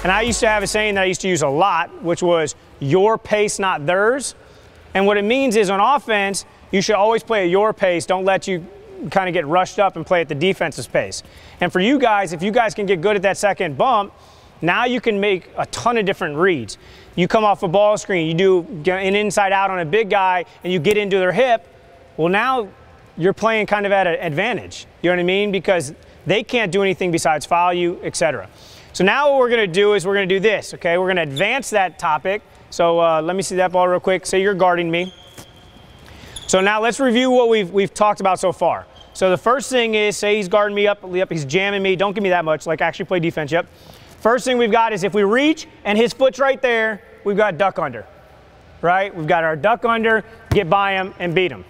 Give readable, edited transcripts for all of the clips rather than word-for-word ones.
And I used to have a saying that I used to use a lot, which was your pace, not theirs. And what it means is on offense, you should always play at your pace. Don't let you kind of get rushed up and play at the defense's pace. And for you guys, if you guys can get good at that second bump, now you can make a ton of different reads. You come off a ball screen, you do an inside out on a big guy, and you get into their hip. Well, now you're playing kind of at an advantage. You know what I mean? Because they can't do anything besides foul you, etc. So now what we're going to do is we're going to do this, okay? We're going to advance that topic. So let me see that ball real quick. Say you're guarding me. So now let's review what we've talked about so far. So the first thing is, say he's guarding me up, he's jamming me. Don't give me that much, like actually play defense, yep. First thing we've got is if we reach and his foot's right there, we've got duck under, right? We've got our duck under, get by him and beat him.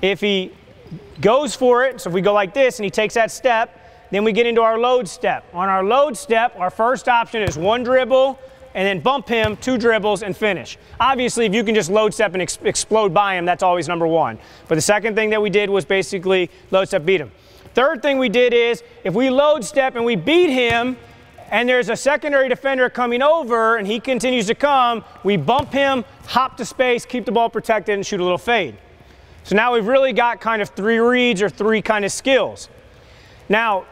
If he goes for it, so if we go like this and he takes that step, then we get into our load step. On our load step, our first option is one dribble and then bump him, 2 dribbles and finish. Obviously, if you can just load step and explode by him, that's always number 1. But the second thing that we did was basically load step, beat him. Third thing we did is if we load step and we beat him and there's a secondary defender coming over and he continues to come, we bump him, hop to space, keep the ball protected and shoot a little fade. So now we've really got kind of 3 reads or 3 kind of skills. Now,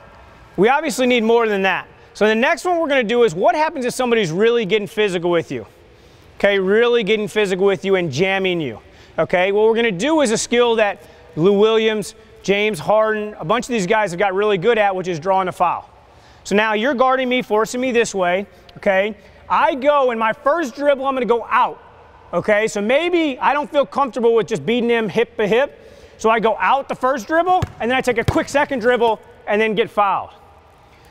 we obviously need more than that. So the next one we're going to do is what happens if somebody's really getting physical with you? Okay, really getting physical with you and jamming you. Okay, what we're going to do is a skill that Lou Williams, James Harden, a bunch of these guys have got really good at, which is drawing a foul. So now you're guarding me, forcing me this way. Okay, I go in my first dribble, I'm going to go out. Okay, so maybe I don't feel comfortable with just beating him hip to hip. So I go out the first dribble, and then I take a quick second dribble and then get fouled.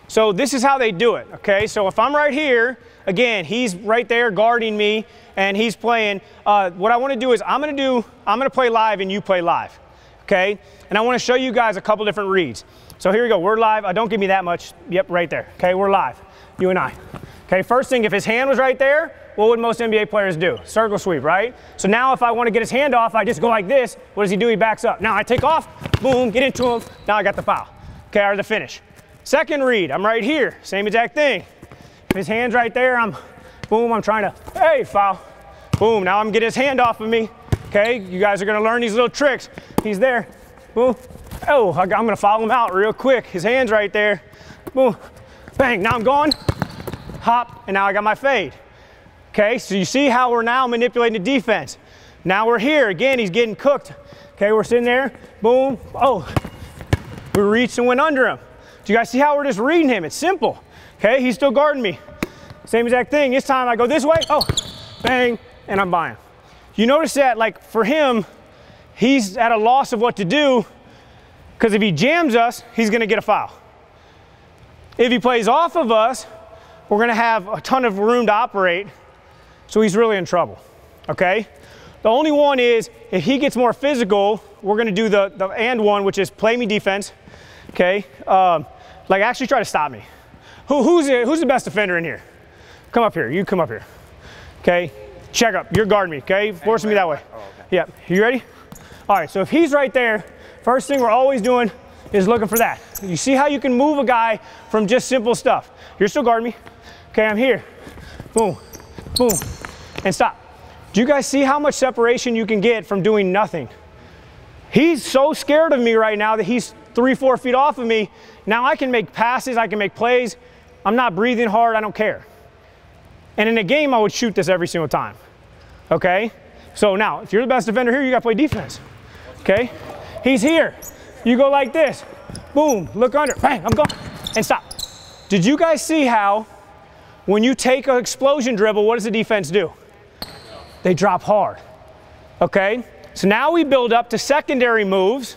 So this is how they do it, okay? So if I'm right here, again, he's right there guarding me, and he's playing. What I want to do is I'm going to play live and you play live, okay? And I want to show you guys a couple different reads. So here we go. We're live. Don't give me that much. Yep, right there. Okay, we're live, you and I. Okay, first thing, if his hand was right there, what would most NBA players do? Circle sweep, right? So now if I want to get his hand off, I just go like this. What does he do? He backs up. Now I take off, boom, get into him. Now I got the foul, okay, or the finish. Second read, I'm right here, same exact thing. If his hand's right there, I'm trying to, hey, foul. Boom, now I'm getting his hand off of me. Okay, you guys are gonna learn these little tricks. He's there, boom. Oh, I'm gonna foul him out real quick. His hand's right there, boom, bang, now I'm gone. Hop, and now I got my fade. Okay, so you see how we're now manipulating the defense. Now we're here, again, he's getting cooked. Okay, we're sitting there, boom, oh, we reached and went under him. Do you guys see how we're just reading him? It's simple. Okay, he's still guarding me. Same exact thing. This time I go this way, oh, bang, and I'm by him. You notice that, like, for him, he's at a loss of what to do because if he jams us, he's going to get a foul. If he plays off of us, we're going to have a ton of room to operate, so he's really in trouble, okay? The only one is, if he gets more physical, we're going to do the and one, which is play me defense, okay? Like, actually try to stop me. Who's the best defender in here? Come up here. You come up here. Okay? Check up. You're guarding me, okay? Forcing me that way. Oh, okay. Yeah. You ready? All right, so if he's right there, first thing we're always doing is looking for that. You see how you can move a guy from just simple stuff. You're still guarding me. Okay, I'm here. Boom, boom, and stop. Do you guys see how much separation you can get from doing nothing? He's so scared of me right now that he's 3-4 feet off of me. Now I can make passes, I can make plays. I'm not breathing hard, I don't care. And in a game, I would shoot this every single time, okay? So now, if you're the best defender here, you gotta play defense, okay? He's here, you go like this, boom, look under, bang, I'm gone, and stop. Did you guys see how when you take an explosion dribble, what does the defense do? They drop hard, okay? So now we build up to secondary moves,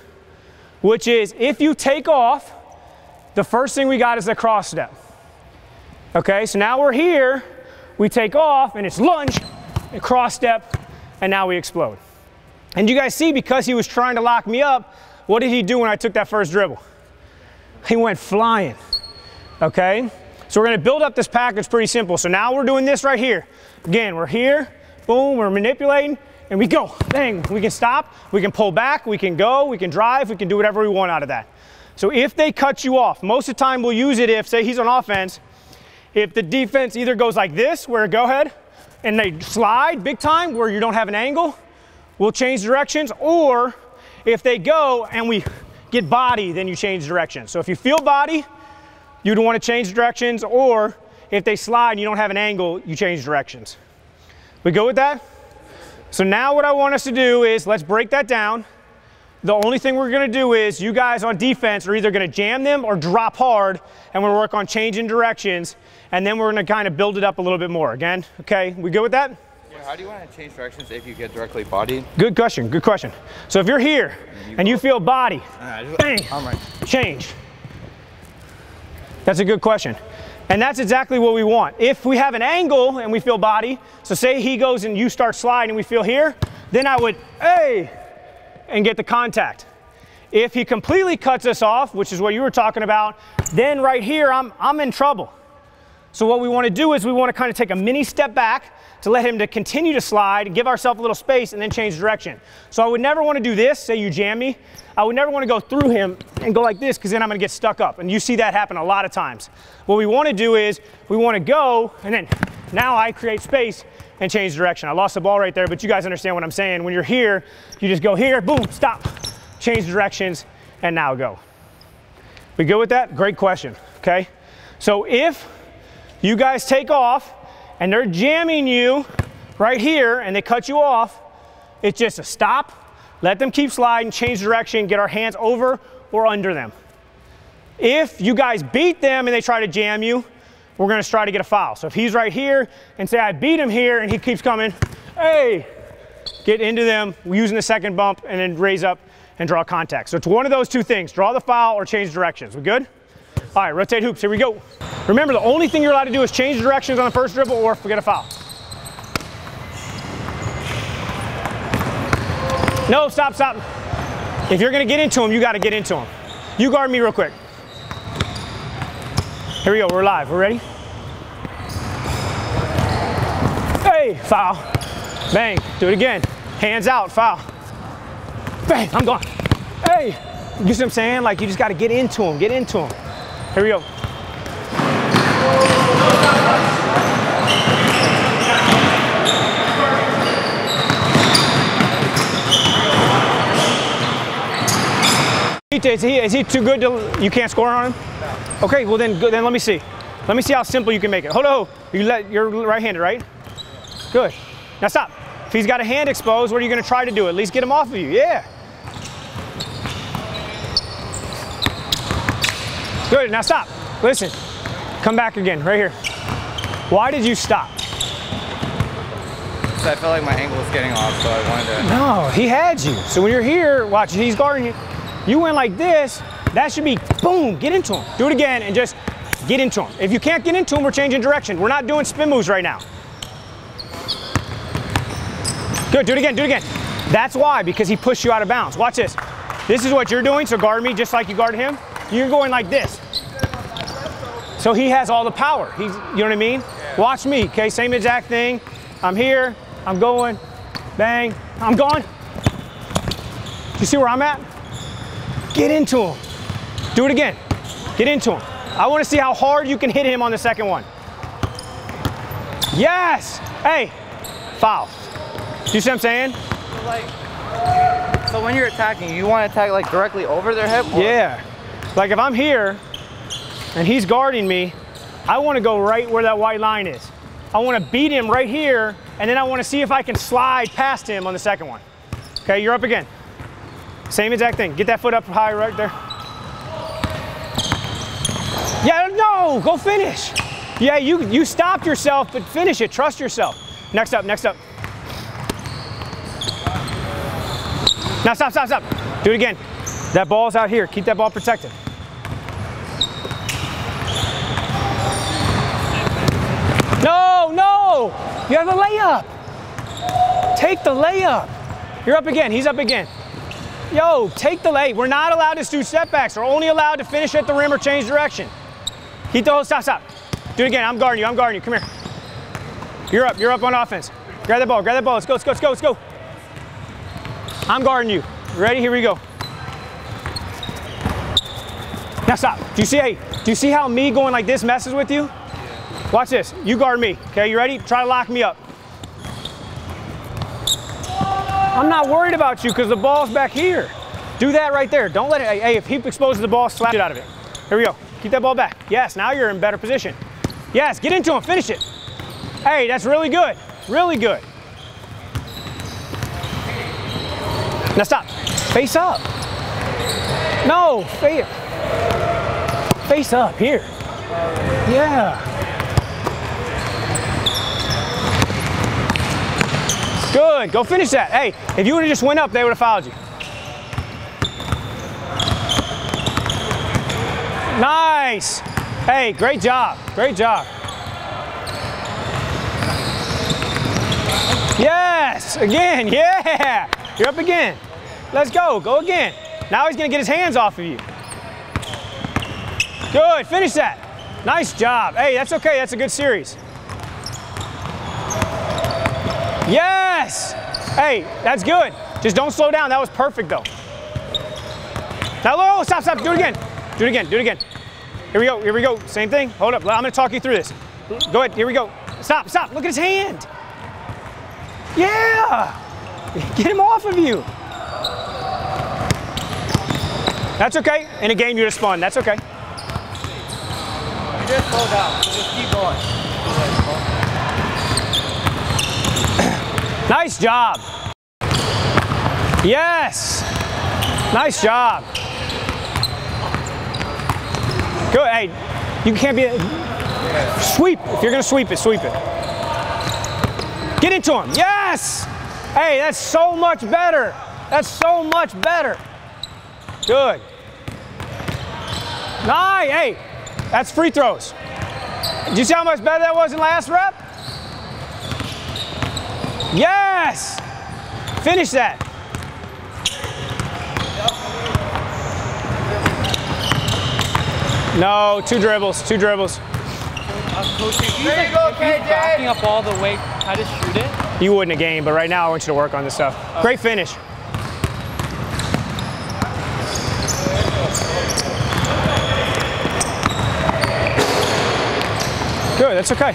which is if you take off, the first thing we got is a cross step. Okay, so now we're here, we take off, and it's lunge, and cross step, and now we explode. And you guys see, because he was trying to lock me up, what did he do when I took that first dribble? He went flying, okay? So we're gonna build up this package pretty simple. So now we're doing this right here. Again, we're here, boom, we're manipulating, and we go, bang, we can stop, we can pull back, we can go, we can drive, we can do whatever we want out of that. So if they cut you off, most of the time we'll use it if, say he's on offense, If the defense either goes like this, where go ahead, and they slide big time where you don't have an angle, we'll change directions. Or if they go and we get body, then you change directions. So if you feel body, you'd want to change directions, or if they slide and you don't have an angle, you change directions. We go with that? So now what I want us to do is, let's break that down. The only thing we're going to do is, you guys on defense are either going to jam them or drop hard, and we're going to work on changing directions, and then we're going to kind of build it up a little bit more. Again, okay, we good with that? Yeah, how do you want to change directions if you get directly bodied? Good question, good question. So if you're here and you feel body, bang, change. That's a good question. And that's exactly what we want. If we have an angle and we feel body, so say he goes and you start sliding and we feel here, then I would, hey, and get the contact. If he completely cuts us off, which is what you were talking about, then right here I'm in trouble. So what we want to do is we want to kind of take a mini step back to let him to continue to slide and give ourselves a little space and then change direction. So I would never want to do this, say you jam me. I would never want to go through him and go like this, because then I'm going to get stuck up. And you see that happen a lot of times. What we want to do is we want to go, and then now I create space and change direction. I lost the ball right there, but you guys understand what I'm saying. When you're here, you just go here, boom, stop, change directions, and now go. We good with that? Great question, okay? So if you guys take off and they're jamming you right here and they cut you off, it's just a stop, let them keep sliding, change direction, get our hands over or under them. If you guys beat them and they try to jam you, we're going to try to get a foul. So if he's right here and say I beat him here and he keeps coming, hey, get into them using the second bump and then raise up and draw contact. So it's one of those two things, draw the foul or change directions. We good? All right, rotate hoops, here we go. Remember, the only thing you're allowed to do is change directions on the first dribble or forget a foul. No, stop, stop. If you're gonna get into him, you gotta get into him. You guard me real quick. Here we go, we're live, we're ready? Hey, foul. Bang, do it again. Hands out, foul. Bang, I'm gone. Hey, you see what I'm saying? Like, you just gotta get into him, get into him. Here we go. Is he too good to, you can't score on him? No. Okay, well then let me see. Let me see how simple you can make it. Hold on, you're right-handed, right? Good. Now stop. If he's got a hand exposed, what are you gonna try to do? At least get him off of you, yeah. Good, now stop. Listen, come back again, right here. Why did you stop? So I felt like my angle was getting off, so I wanted to. No, he had you. So when you're here, watch, he's guarding you. You went like this, that should be, boom, get into him. Do it again and just get into him. If you can't get into him, we're changing direction. We're not doing spin moves right now. Good, do it again, do it again. That's why, because he pushed you out of bounds. Watch this. This is what you're doing, so guard me just like you guarded him. You're going like this. So he has all the power. You know what I mean? Yeah. Watch me, okay? Same exact thing. I'm here, I'm going, bang, I'm gone. You see where I'm at? Get into him. Do it again. Get into him. I want to see how hard you can hit him on the second one. Yes! Hey, foul. Do you see what I'm saying? So when you're attacking, you want to attack like directly over their hip? Or? Yeah. Like if I'm here and he's guarding me, I want to go right where that white line is. I want to beat him right here, and then I want to see if I can slide past him on the second one. Okay, you're up again. Same exact thing. Get that foot up high right there. Yeah, no, go finish. Yeah, you stopped yourself, but finish it. Trust yourself. Next up, next up. Now stop, stop, stop. Do it again. That ball's out here. Keep that ball protected. No, no. You have a layup. Take the layup. You're up again. He's up again. Yo, take the lay. We're not allowed to do setbacks. We're only allowed to finish at the rim or change direction. Keep the whole, stop, stop. Do it again. I'm guarding you. I'm guarding you. Come here. You're up on offense. Grab that ball. Grab that ball. Let's go, let's go, let's go, let's go. I'm guarding you. Ready? Here we go. Now stop. Do you see how me going like this messes with you? Watch this. You guard me. Okay, you ready? Try to lock me up. I'm not worried about you because the ball's back here. Do that right there. Don't let it. Hey, if he exposes the ball, slap it out of it. Here we go. Keep that ball back. Yes, now you're in better position. Yes, get into him. Finish it. Hey, that's really good. Really good. Now stop. Face up. No, face up here. Yeah. Good. Go finish that. Hey, if you would have just went up, they would have fouled you. Nice. Hey, great job. Great job. Yes. Again. Yeah. You're up again. Let's go. Go again. Now he's going to get his hands off of you. Good. Finish that. Nice job. Hey, that's okay. That's a good series. Yes. Hey, that's good. Just don't slow down. That was perfect, though. Now, stop. Do it again. Do it again. Do it again. Here we go. Here we go. Same thing. Hold up. I'm going to talk you through this. Go ahead. Here we go. Stop. Look at his hand. Yeah. Get him off of you. That's okay. In a game, you just spun. That's okay. You just slow down. Just keep going. Nice job. Yes. Nice job. Good. Hey, you can't be sweep. If you're gonna sweep it, sweep it. Get into him. Yes. Hey, that's so much better. That's so much better. Good. Nice. Hey, that's free throws. Did you see how much better that was in last rep? Yes. Finish that. No, two dribbles. Coach, if he's backing up all the way, how to shoot it? You would in a game, but right now I want you to work on this stuff. Great finish. Good, that's okay.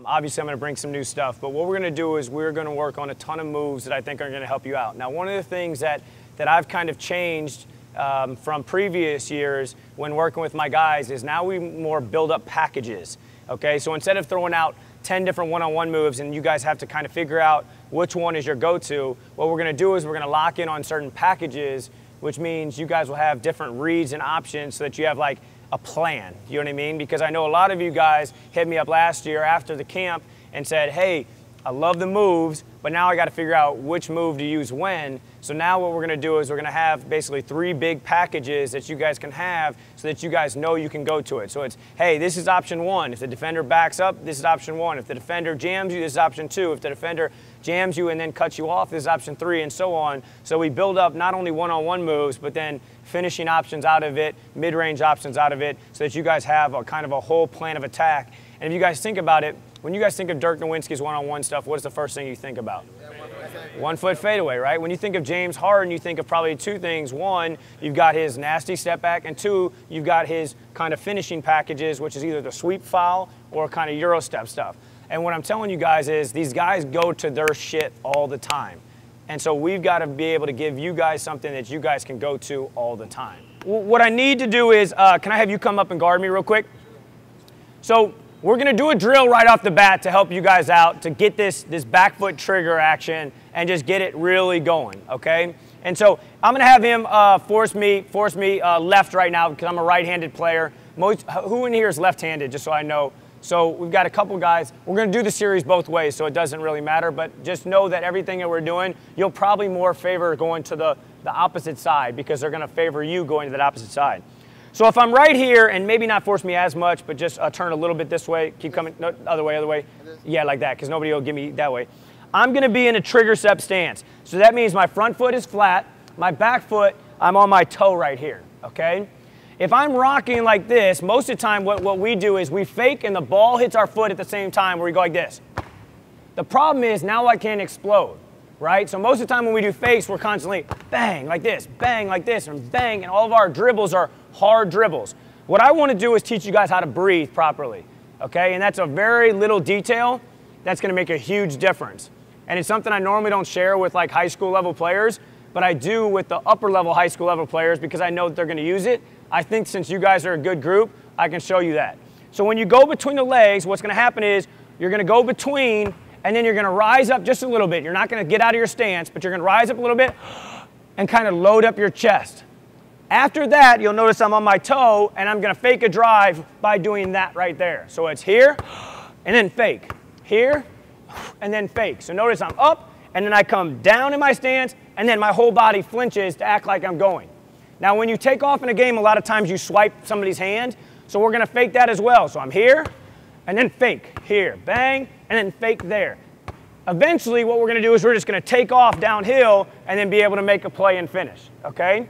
Obviously, I'm going to bring some new stuff, but what we're going to do is we're going to work on a ton of moves that I think are going to help you out. Now, one of the things that I've kind of changed from previous years when working with my guys is now we more build up packages. Okay, so instead of throwing out 10 different one-on-one moves and you guys have to kind of figure out which one is your go-to, what we're going to do is we're going to lock in on certain packages, which means you guys will have different reads and options so that you have like a plan. You know what I mean? Because I know a lot of you guys hit me up last year after the camp and said, hey, I love the moves, but now I got to figure out which move to use when. So now what we're going to do is we're going to have basically 3 big packages that you guys can have so that you guys know you can go to it. So it's, hey, this is option 1. If the defender backs up, this is option 1. If the defender jams you, this is option 2. If the defender jams you and then cuts you off, this is option 3, and so on. So we build up not only one-on-one moves, but then finishing options out of it, mid-range options out of it, so that you guys have a kind of a whole plan of attack. And if you guys think about it, when you guys think of Dirk Nowitzki's one-on-one stuff, what is the first thing you think about? 1-foot fadeaway, right? When you think of James Harden, you think of probably 2 things. 1, you've got his nasty step back, and 2, you've got his kind of finishing packages, which is either the sweep foul or kind of Euro step stuff. And what I'm telling you guys is these guys go to their shit all the time. And so we've got to be able to give you guys something that you guys can go to all the time. What I need to do is, can I have you come up and guard me real quick? So we're going to do a drill right off the bat to help you guys out to get this back foot trigger action and just get it really going, okay? And so I'm going to have him force me left right now because I'm a right-handed player. Who in here is left-handed, just so I know? So we've got a couple guys. We're going to do the series both ways, so it doesn't really matter. But just know that everything that we're doing, you'll probably more favor going to the opposite side because they're going to favor you going to that opposite side. So if I'm right here, and maybe not force me as much, but just turn a little bit this way, keep coming, no, other way. Yeah, like that, because nobody will give me that way. I'm going to be in a trigger step stance. So that means my front foot is flat, my back foot, I'm on my toe right here, okay? If I'm rocking like this, most of the time what we do is we fake and the ball hits our foot at the same time where we go like this. The problem is now I can't explode, right? So most of the time when we do fakes, we're constantly bang like this, and bang, and all of our dribbles are hard dribbles. What I want to do is teach you guys how to breathe properly, okay? And that's a very little detail that's going to make a huge difference. And it's something I normally don't share with like high school level players, but I do with the upper level high school level players because I know that they're going to use it. I think since you guys are a good group, I can show you that. So when you go between the legs, what's going to happen is you're going to go between and then you're going to rise up just a little bit. You're not going to get out of your stance, but you're going to rise up a little bit and kind of load up your chest. After that, you'll notice I'm on my toe, and I'm going to fake a drive by doing that right there. So it's here, and then fake. Here, and then fake. So notice I'm up, and then I come down in my stance, and then my whole body flinches to act like I'm going. Now, when you take off in a game, a lot of times you swipe somebody's hand, so we're going to fake that as well. So I'm here, and then fake. Here, bang, and then fake there. Eventually, what we're going to do is we're just going to take off downhill and then be able to make a play and finish, okay?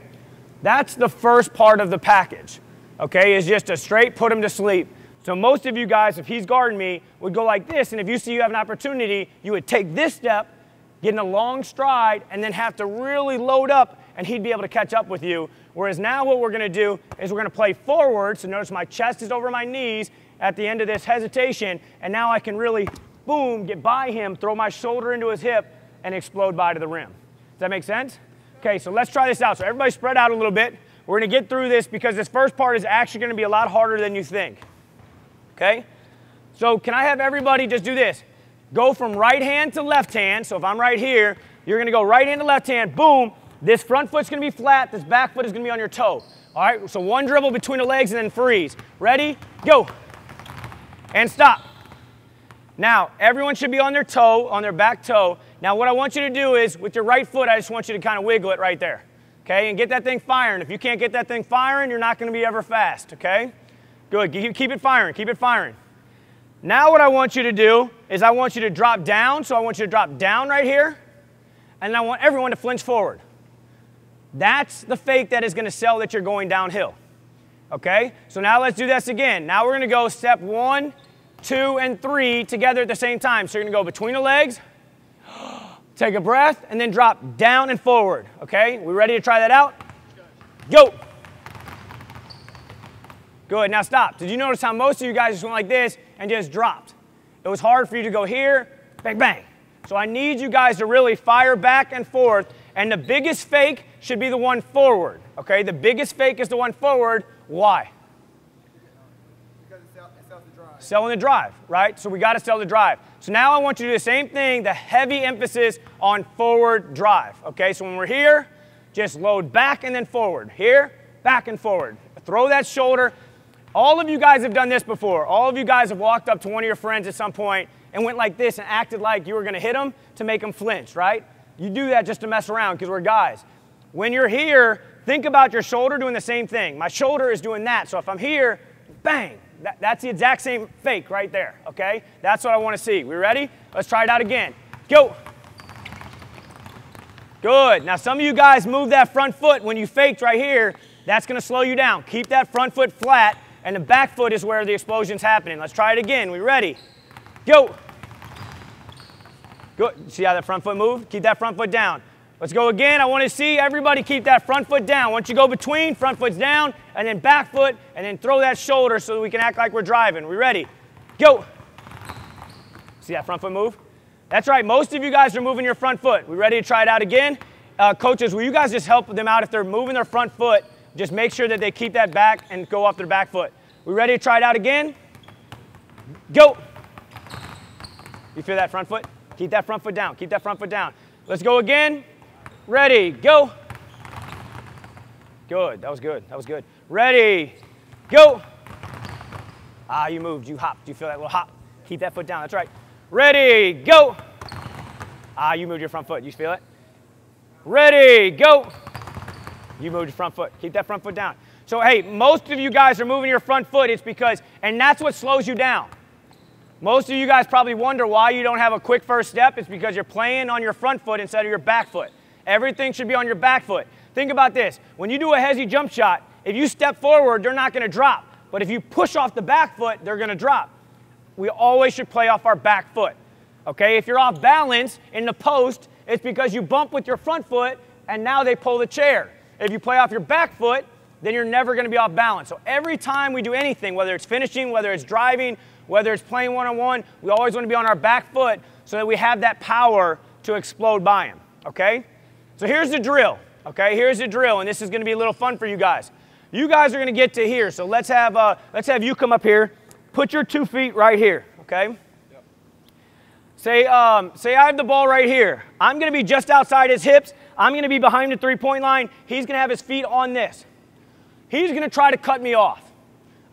That's the first part of the package, okay, is just a straight put him to sleep. So most of you guys, if he's guarding me, would go like this, and if you see you have an opportunity, you would take this step, get in a long stride, and then have to really load up, and he'd be able to catch up with you. Whereas now what we're going to do is we're going to play forward, so notice my chest is over my knees at the end of this hesitation, and now I can really, boom, get by him, throw my shoulder into his hip, and explode by to the rim. Does that make sense? Okay, so let's try this out. So everybody spread out a little bit. We're going to get through this because this first part is actually going to be a lot harder than you think. Okay? So can I have everybody just do this? Go from right hand to left hand. So if I'm right here, you're going to go right hand to left hand. Boom. This front foot's going to be flat. This back foot is going to be on your toe. All right? So one dribble between the legs and then freeze. Ready? Go. And stop. Now, everyone should be on their toe, on their back toe. Now, what I want you to do is, with your right foot, I just want you to kind of wiggle it right there, okay? And get that thing firing. If you can't get that thing firing, you're not going to be ever fast, okay? Good. Keep it firing. Keep it firing. Now what I want you to do is I want you to drop down. So I want you to drop down right here. And I want everyone to flinch forward. That's the fake that is going to sell that you're going downhill, okay? So now let's do this again. Now we're going to go step 1, 2, and 3 together at the same time. So you're going to go between the legs. Take a breath, and then drop down and forward, okay? We ready to try that out? Go. Good, now stop. Did you notice how most of you guys just went like this and just dropped? It was hard for you to go here, bang, bang. So I need you guys to really fire back and forth, and the biggest fake should be the one forward, okay? The biggest fake is the one forward. Why? Because it sells the drive. Selling the drive, right? So we got to sell the drive. So now I want you to do the same thing, the heavy emphasis on forward drive, okay? So when we're here, just load back and then forward. Here, back and forward. Throw that shoulder. All of you guys have done this before. All of you guys have walked up to one of your friends at some point and went like this and acted like you were going to hit them to make them flinch, right? You do that just to mess around because we're guys. When you're here, think about your shoulder doing the same thing. My shoulder is doing that. So if I'm here, bang. That's the exact same fake right there, okay? That's what I want to see. We ready? Let's try it out again. Go. Good. Now, some of you guys move that front foot when you faked right here. That's going to slow you down. Keep that front foot flat, and the back foot is where the explosion's happening. Let's try it again. We ready? Go. Good. See how that front foot moved? Keep that front foot down. Let's go again. I want to see everybody keep that front foot down. Once you go between, front foot's down, and then back foot, and then throw that shoulder so that we can act like we're driving. We ready? Go. See that front foot move? That's right. Most of you guys are moving your front foot. We ready to try it out again? Coaches, will you guys just help them out if they're moving their front foot? Just make sure that they keep that back and go off their back foot. We ready to try it out again? Go. You feel that front foot? Keep that front foot down. Keep that front foot down. Let's go again. Ready, go. Good, that was good, that was good. Ready, go. Ah, you moved, you hopped. You feel that little hop? Keep that foot down, that's right. Ready, go. Ah, you moved your front foot, you feel it? Ready, go. You moved your front foot, keep that front foot down. So hey, most of you guys are moving your front foot, it's because, and that's what slows you down. Most of you guys probably wonder why you don't have a quick first step. It's because you're playing on your front foot instead of your back foot. Everything should be on your back foot. Think about this. When you do a hezzy jump shot, if you step forward, they're not going to drop. But if you push off the back foot, they're going to drop. We always should play off our back foot. Okay? If you're off balance in the post, it's because you bump with your front foot, and now they pull the chair. If you play off your back foot, then you're never going to be off balance. So every time we do anything, whether it's finishing, whether it's driving, whether it's playing one-on-one, we always want to be on our back foot so that we have that power to explode by him, okay? So here's the drill, okay? Here's the drill, and this is going to be a little fun for you guys. You guys are going to get to here, so let's have you come up here. Put your 2 feet right here, okay? Yep. Say I have the ball right here. I'm going to be just outside his hips. I'm going to be behind the three-point line. He's going to have his feet on this. He's going to try to cut me off,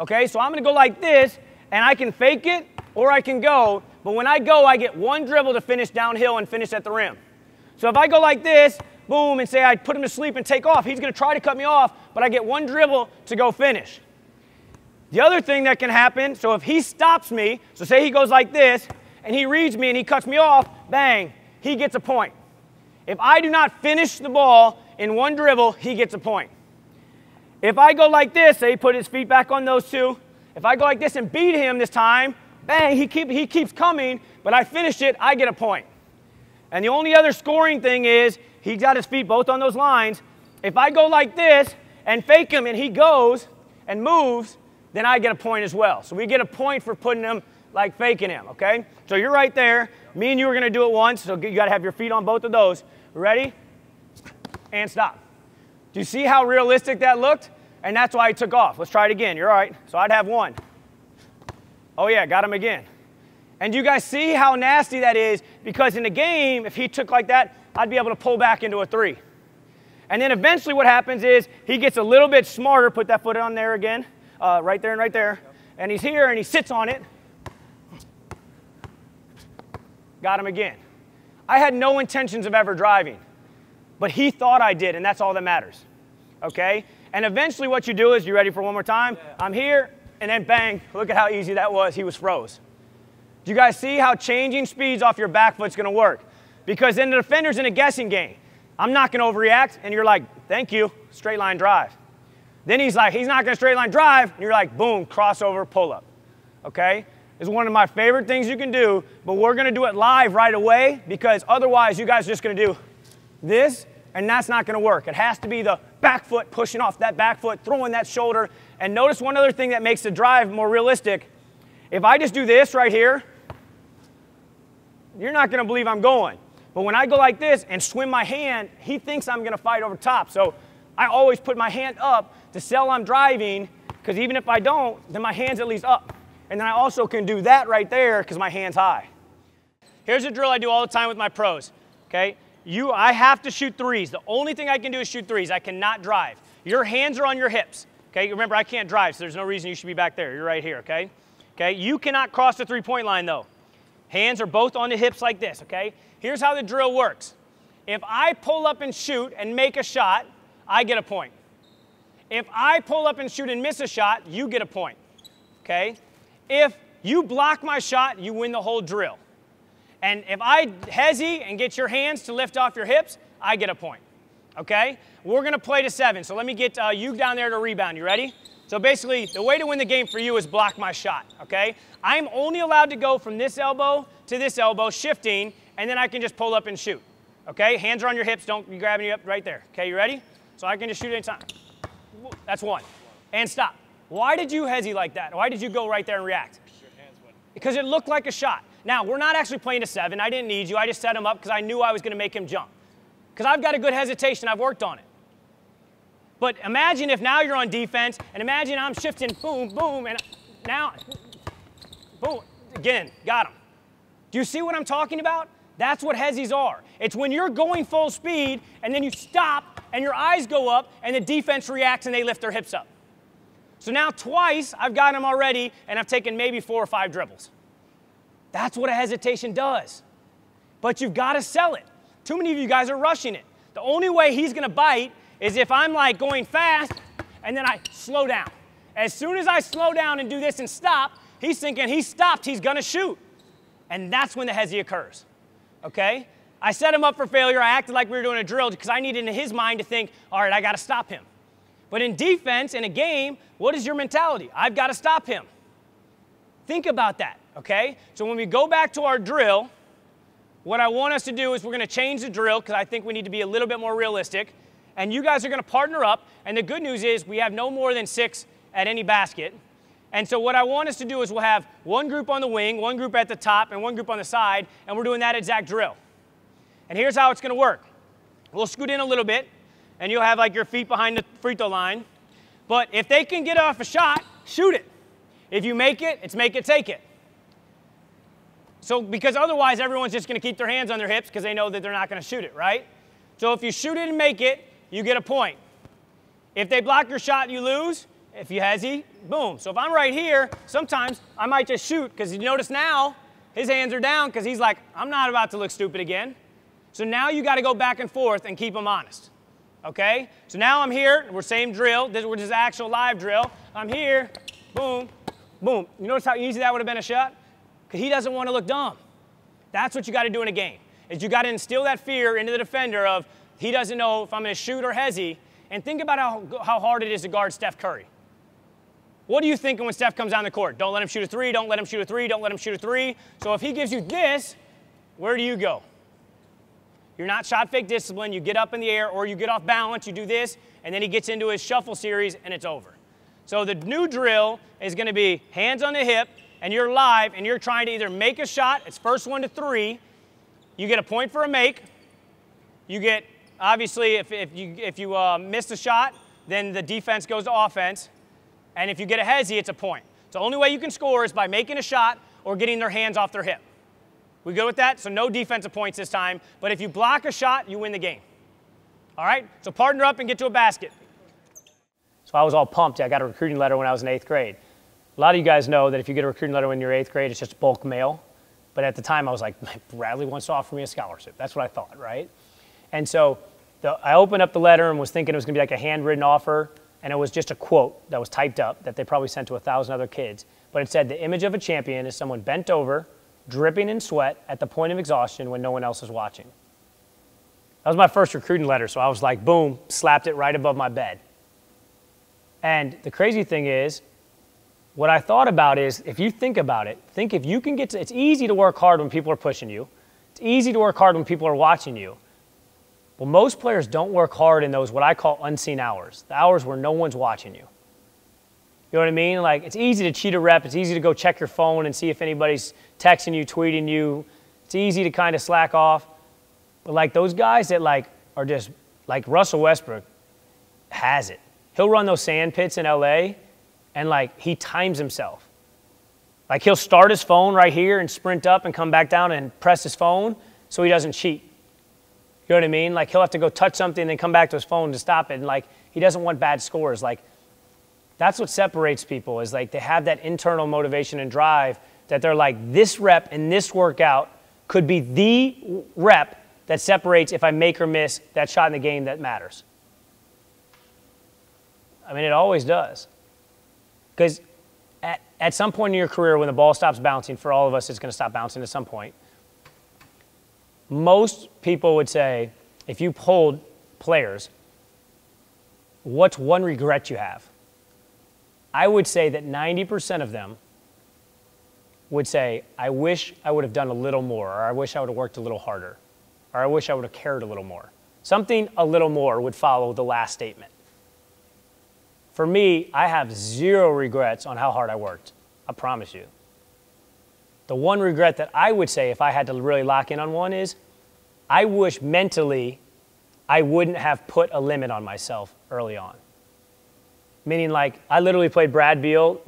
okay? So I'm going to go like this, and I can fake it or I can go, but when I go, I get one dribble to finish downhill and finish at the rim. So if I go like this, boom, and say I put him to sleep and take off, he's going to try to cut me off, but I get one dribble to go finish. The other thing that can happen, so if he stops me, so say he goes like this, and he reads me and he cuts me off, bang, he gets a point. If I do not finish the ball in one dribble, he gets a point. If I go like this, say he put his feet back on those two, if I go like this and beat him this time, bang, he keeps coming, but I finish it, I get a point. And the only other scoring thing is he's got his feet both on those lines. If I go like this and fake him and he goes and moves, then I get a point as well. So we get a point for putting him like faking him, okay? So you're right there. Me and you are going to do it once, so you got to have your feet on both of those. Ready? And stop. Do you see how realistic that looked? And that's why he took off. Let's try it again. You're all right. So I'd have one. Oh, yeah, got him again. And you guys see how nasty that is? Because in the game, if he took like that, I'd be able to pull back into a 3. And then eventually what happens is he gets a little bit smarter. Put that foot on there again. Right there and right there. And he's here and he sits on it. Got him again. I had no intentions of ever driving. But he thought I did, and that's all that matters. Okay? And eventually what you do is, you ready for one more time? Yeah. I'm here, and then bang, look at how easy that was. He was froze. Do you guys see how changing speeds off your back foot's going to work? Because then the defender's in a guessing game. I'm not going to overreact, and you're like, thank you, straight line drive. Then he's like, he's not going to straight line drive, and you're like, boom, crossover, pull up. Okay? It's one of my favorite things you can do, but we're going to do it live right away because otherwise you guys are just going to do this, and that's not going to work. It has to be the back foot, pushing off that back foot, throwing that shoulder. And notice one other thing that makes the drive more realistic. If I just do this right here, you're not going to believe I'm going. But when I go like this and swim my hand, he thinks I'm going to fight over top. So I always put my hand up to sell I'm driving, because even if I don't, then my hand's at least up. And then I also can do that right there because my hand's high. Here's a drill I do all the time with my pros, okay? I have to shoot threes. The only thing I can do is shoot threes. I cannot drive. Your hands are on your hips, okay? Remember, I can't drive, so there's no reason you should be back there. You're right here, okay? Okay, you cannot cross the three-point line, though. Hands are both on the hips like this, okay? Here's how the drill works. If I pull up and shoot and make a shot, I get a point. If I pull up and shoot and miss a shot, you get a point, okay? If you block my shot, you win the whole drill. And if I hezzy and get your hands to lift off your hips, I get a point, okay? We're going to play to 7, so let me get you down there to rebound. You ready? So basically, the way to win the game for you is block my shot, okay? I'm only allowed to go from this elbow to this elbow, shifting, and then I can just pull up and shoot, okay? Hands are on your hips. Don't be grabbing you up right there, okay? You ready? So I can just shoot anytime. That's one. And stop. Why did you hezzy like that? Why did you go right there and react? Because it looked like a shot. Now, we're not actually playing to 7. I didn't need you. I just set him up because I knew I was going to make him jump. Because I've got a good hesitation. I've worked on it. But imagine if now you're on defense, and imagine I'm shifting, boom, boom, and now, boom, again, got him. Do you see what I'm talking about? That's what hezzies are. It's when you're going full speed, and then you stop, and your eyes go up, and the defense reacts, and they lift their hips up. So now twice I've got him already, and I've taken maybe 4 or 5 dribbles. That's what a hesitation does. But you've got to sell it. Too many of you guys are rushing it. The only way he's going to bite is if I'm like going fast, and then I slow down. As soon as I slow down and do this and stop, he's thinking he stopped, he's going to shoot. And that's when the hezzy occurs, okay? I set him up for failure. I acted like we were doing a drill because I needed in his mind to think, all right, I got to stop him. But in defense, in a game, what is your mentality? I've got to stop him. Think about that, okay? So when we go back to our drill, what I want us to do is we're going to change the drill because I think we need to be a little bit more realistic. and you guys are going to partner up. And the good news is we have no more than 6 at any basket. And so what I want us to do is we'll have one group on the wing, one group at the top, and one group on the side, and we're doing that exact drill. And here's how it's going to work. We'll scoot in a little bit, and you'll have like your feet behind the free throw line. But if they can get off a shot, shoot it. If you make it, it's make it, take it. So because otherwise everyone's just going to keep their hands on their hips because they know that they're not going to shoot it, right? So if you shoot it and make it, you get a point. If they block your shot, you lose. If you hezzy, boom. So if I'm right here, sometimes I might just shoot because you notice now his hands are down because he's like, I'm not about to look stupid again. So now you got to go back and forth and keep them honest. Okay? So now I'm here. We're same drill. This is actual live drill. I'm here. Boom. Boom. You notice how easy that would have been a shot? Because he doesn't want to look dumb. That's what you got to do in a game. Is you got to instill that fear into the defender of he doesn't know if I'm going to shoot or hezzy. And think about how hard it is to guard Steph Curry. What are you thinking when Steph comes down the court? Don't let him shoot a three, don't let him shoot a three, don't let him shoot a three. So if he gives you this, where do you go? You're not shot fake discipline. You get up in the air or you get off balance, you do this, and then he gets into his shuffle series and it's over. So the new drill is going to be hands on the hip, and you're live, and you're trying to either make a shot, it's first 1 to 3, you get a point for a make, you get, obviously, if you miss a shot, then the defense goes to offense. And if you get a hezzy, it's a point. So the only way you can score is by making a shot or getting their hands off their hip. We good with that? So no defensive points this time. But if you block a shot, you win the game. All right? So partner up and get to a basket. So I was all pumped. I got a recruiting letter when I was in 8th grade. A lot of you guys know that if you get a recruiting letter when you're 8th grade, it's just bulk mail. But at the time, I was like, Bradley wants to offer me a scholarship. That's what I thought, right? And so I opened up the letter and was thinking it was going to be like a handwritten offer. And it was just a quote that was typed up that they probably sent to 1,000 other kids. But it said, the image of a champion is someone bent over, dripping in sweat at the point of exhaustion when no one else is watching. That was my first recruiting letter, so I was like, boom, slapped it right above my bed. And the crazy thing is, what I thought about is, if you think about it, think if you can get to, it's easy to work hard when people are pushing you. It's easy to work hard when people are watching you. Well, most players don't work hard in those what I call unseen hours, the hours where no one's watching you. You know what I mean? Like, it's easy to cheat a rep. It's easy to go check your phone and see if anybody's texting you, tweeting you. It's easy to kind of slack off. But, like, those guys that, like, are just, like Russell Westbrook has it. He'll run those sand pits in L.A., and, like, he times himself. Like, he'll start his phone right here and sprint up and come back down and press his phone so he doesn't cheat. You know what I mean? Like, he'll have to go touch something and then come back to his phone to stop it. And, like, he doesn't want bad scores. Like, that's what separates people is, like, they have that internal motivation and drive that they're like, this rep and this workout could be the rep that separates if I make or miss that shot in the game that matters. I mean, it always does. Because at some point in your career when the ball stops bouncing, for all of us, it's going to stop bouncing at some point. Most people would say, if you polled players, what's one regret you have? I would say that 90% of them would say, I wish I would have done a little more, or I wish I would have worked a little harder, or I wish I would have cared a little more. Something a little more would follow the last statement. For me, I have zero regrets on how hard I worked. I promise you. The one regret that I would say if I had to really lock in on one is I wish mentally I wouldn't have put a limit on myself early on. Meaning, like, I literally played Brad Beal,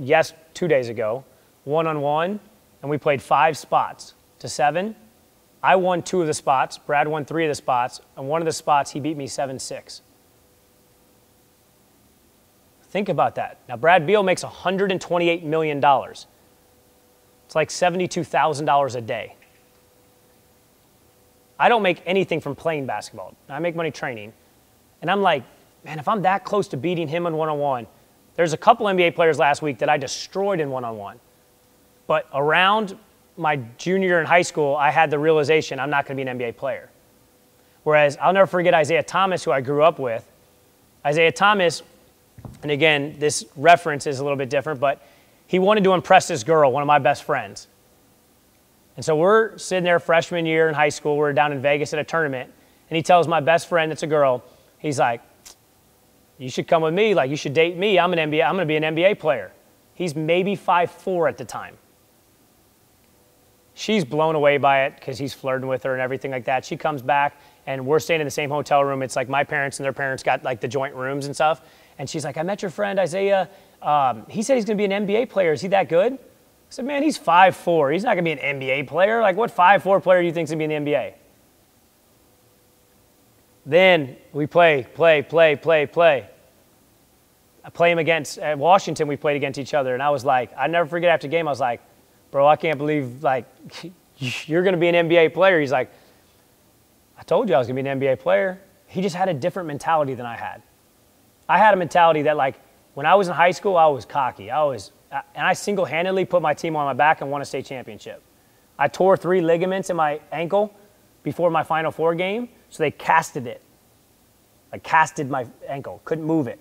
2 days ago, one-on-one, and we played 5 spots to 7. I won 2 of the spots. Brad won 3 of the spots. And one of the spots, he beat me 7-6. Think about that. Now, Brad Beal makes $128 million. It's like $72,000 a day. I don't make anything from playing basketball. I make money training. And I'm like, man, if I'm that close to beating him in one-on-one, there's a couple NBA players last week that I destroyed in one-on-one. But around my junior year in high school, I had the realization I'm not going to be an NBA player. Whereas I'll never forget Isaiah Thomas, who I grew up with. Isaiah Thomas, and again, this reference is a little bit different, but he wanted to impress this girl, one of my best friends. And so we're sitting there freshman year in high school. We're down in Vegas at a tournament. And he tells my best friend, it's a girl, he's like, you should come with me. Like, you should date me. I'm going to be an NBA player. He's maybe 5'4" at the time. She's blown away by it because he's flirting with her and everything like that. She comes back, and we're staying in the same hotel room. It's like my parents and their parents got like the joint rooms and stuff. And she's like, I met your friend Isaiah. He said he's going to be an NBA player. Is he that good? I said, man, he's 5'4". He's not going to be an NBA player. Like, what 5'4" player do you think is going to be in the NBA? Then we play. I play him against, at Washington, we played against each other. And I was like, I never forget after the game, I was like, bro, I can't believe, like, you're going to be an NBA player. He's like, I told you I was going to be an NBA player. He just had a different mentality than I had. I had a mentality that, like, when I was in high school, I was cocky. And I single-handedly put my team on my back and won a state championship. I tore 3 ligaments in my ankle before my Final Four game, so they casted it. I casted my ankle, couldn't move it.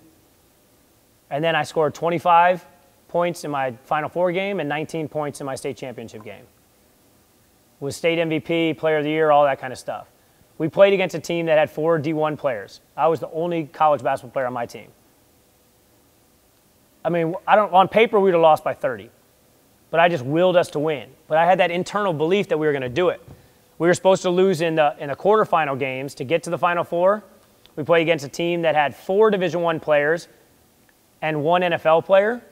And then I scored 25 points in my Final Four game and 19 points in my state championship game. Was state MVP, player of the year, all that kind of stuff. We played against a team that had 4 D1 players. I was the only college basketball player on my team. I mean, on paper, we would have lost by 30. But I just willed us to win. But I had that internal belief that we were going to do it. We were supposed to lose in the quarterfinal games to get to the Final Four. We played against a team that had 4 Division I players and 1 NFL player.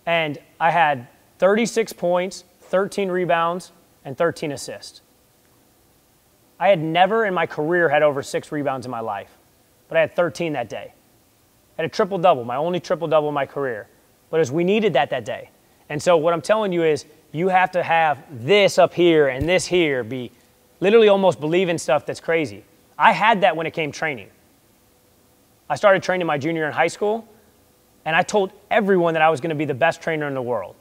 And I had 36 points, 13 rebounds, and 13 assists. I had never in my career had over 6 rebounds in my life, but I had 13 that day. I had a triple-double, my only triple-double in my career. But as we needed that day. And so what I'm telling you is you have to have this up here and this here, be literally almost believe in stuff that's crazy. I had that when it came training. I started training my junior year in high school, and I told everyone that I was going to be the best trainer in the world.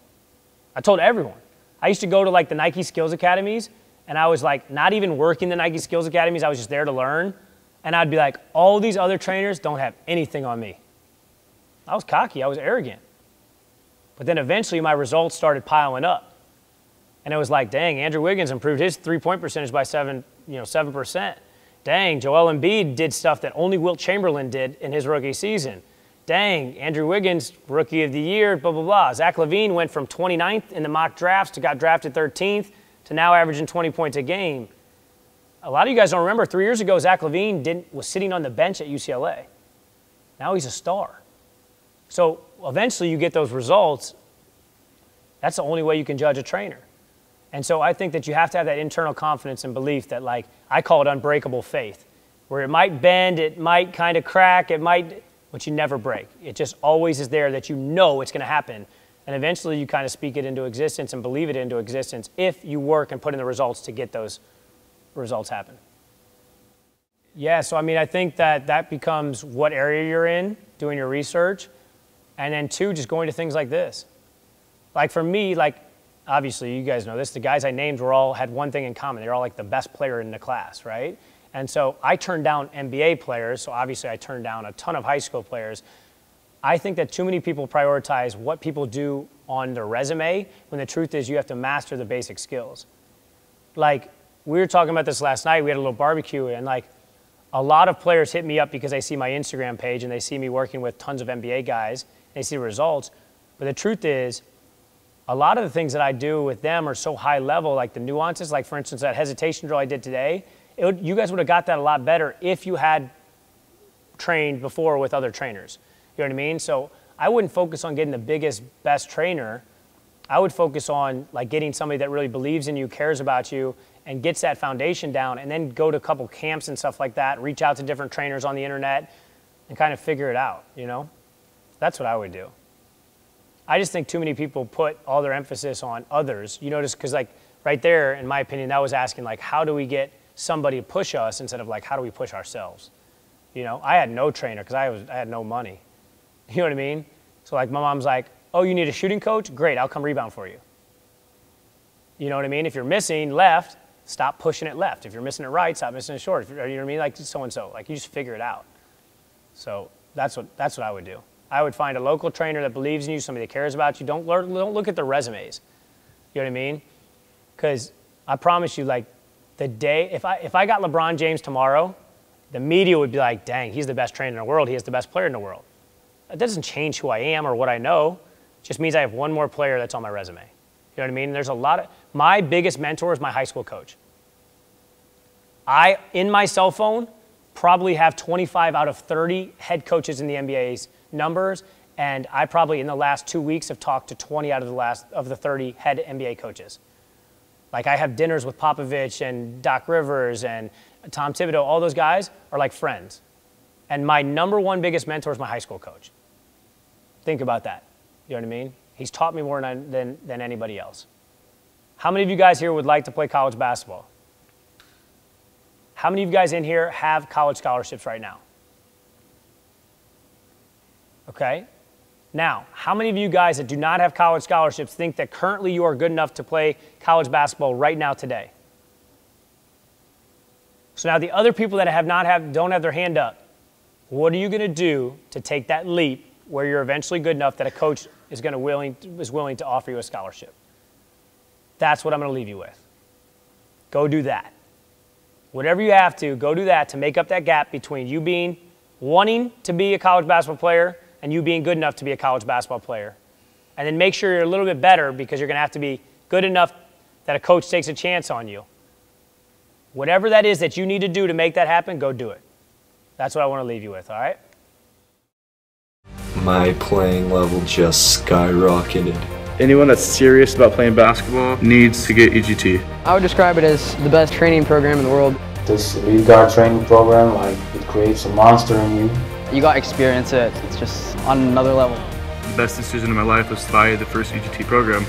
I told everyone. I used to go to like the Nike Skills Academies, and I was like not even working the Nike Skills Academies. I was just there to learn. And I'd be like, all these other trainers don't have anything on me. I was cocky. I was arrogant. But then eventually my results started piling up. And it was like, dang, Andrew Wiggins improved his three-point percentage by 7%. Dang, Joel Embiid did stuff that only Wilt Chamberlain did in his rookie season. Dang, Andrew Wiggins, rookie of the year, blah, blah, blah. Zach LaVine went from 29th in the mock drafts to got drafted 13th to now averaging 20 points a game. A lot of you guys don't remember, 3 years ago, Zach LaVine was sitting on the bench at UCLA. Now he's a star. So eventually you get those results. That's the only way you can judge a trainer. And so I think that you have to have that internal confidence and belief that, like, I call it unbreakable faith, where it might bend, it might kind of crack, but you never break. It just always is there that you know it's going to happen. And eventually you kind of speak it into existence and believe it into existence if you work and put in the results to get those results happen. Yeah, so I mean, I think that becomes what area you're in, doing your research, and then 2, just going to things like this. Like for me, like, obviously you guys know this, the guys I named had one thing in common. They're all like the best player in the class, right? And so I turned down NBA players, so obviously I turned down a ton of high school players. I think that too many people prioritize what people do on their resume when the truth is you have to master the basic skills. Like, we were talking about this last night. We had a little barbecue, and like a lot of players hit me up because they see my Instagram page and they see me working with tons of NBA guys, and they see the results. But the truth is, a lot of the things that I do with them are so high level, like the nuances, like for instance, that hesitation drill I did today, you guys would have got that a lot better if you had trained before with other trainers. You know what I mean? So I wouldn't focus on getting the biggest, best trainer. I would focus on like getting somebody that really believes in you, cares about you, and gets that foundation down, and then go to a couple camps and stuff like that, reach out to different trainers on the internet, and kind of figure it out, you know? That's what I would do. I just think too many people put all their emphasis on others, you know, just because like right there, in my opinion, that was asking like, how do we get somebody to push us instead of like, how do we push ourselves? You know, I had no trainer because I had no money. You know what I mean? So like my mom's like, oh, you need a shooting coach? Great, I'll come rebound for you. You know what I mean? If you're missing left, stop pushing it left. If you're missing it right, stop missing it short. You know what I mean? Like so-and-so, like you just figure it out. So that's what I would do. I would find a local trainer that believes in you, somebody that cares about you. Don't look at their resumes. You know what I mean? Because I promise you, like the day, if I got LeBron James tomorrow, the media would be like, dang, he's the best trainer in the world. He is the best player in the world. That doesn't change who I am or what I know. It just means I have one more player that's on my resume. You know what I mean? There's a lot of, my biggest mentor is my high school coach. In my cell phone, probably have 25 out of 30 head coaches in the NBA's numbers, and I probably in the last 2 weeks have talked to 20 out of the 30 head NBA coaches. Like I have dinners with Popovich and Doc Rivers and Tom Thibodeau. All those guys are like friends. And my number one biggest mentor is my high school coach. Think about that. You know what I mean? He's taught me more than anybody else. How many of you guys here would like to play college basketball? How many of you guys in here have college scholarships right now? Okay. Now, how many of you guys that do not have college scholarships think that currently you are good enough to play college basketball right now today? So now the other people that don't have their hand up, what are you going to do to take that leap where you're eventually good enough that a coach is willing to offer you a scholarship? That's what I'm going to leave you with. Go do that. Whatever you have to, go do that to make up that gap between you wanting to be a college basketball player and you being good enough to be a college basketball player. And then make sure you're a little bit better because you're going to have to be good enough that a coach takes a chance on you. Whatever that is that you need to do to make that happen, go do it. That's what I want to leave you with, all right? My playing level just skyrocketed. Anyone that's serious about playing basketball needs to get EGT. I would describe it as the best training program in the world. This elite guard training program, it creates a monster in you. You got to experience it. It's just on another level. The best decision of my life was to buy the first EGT program.